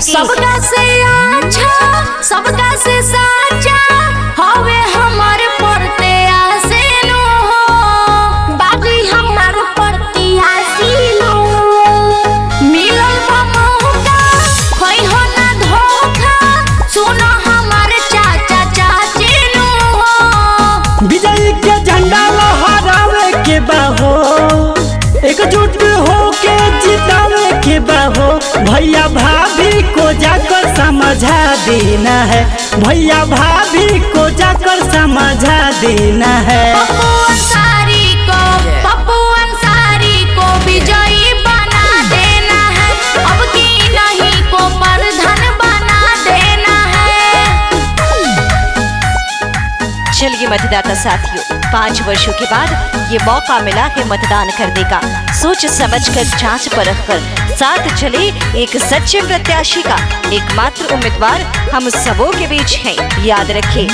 सके। सबका से अच्छा सबका से साचा हवे हमारे पड़ते आसीनो हो बाबी हमारे पड़ती आसीनो मिलल बा मौका खोई हो ना धोखा सुनो हमारे चाचा चाचीनो हो। विजय के झंडा लहरावे के बाहो एकजुट होके जितावे के बाहो भैया भाभी को जाकर समझा देना है भैया भाभी को जाकर समझा देना है। पप्पू अंसारी को विजयी बना देना है अब की नहीं को प्रधान बना देना है। चलिए मतदाता साथियों, 5 वर्षों के बाद ये मौका मिला है मतदान करने का। सोच समझकर जांच परख कर साथ चले एक सच्चे प्रत्याशी का एकमात्र उम्मीदवार हम सबों के बीच है। याद रखें।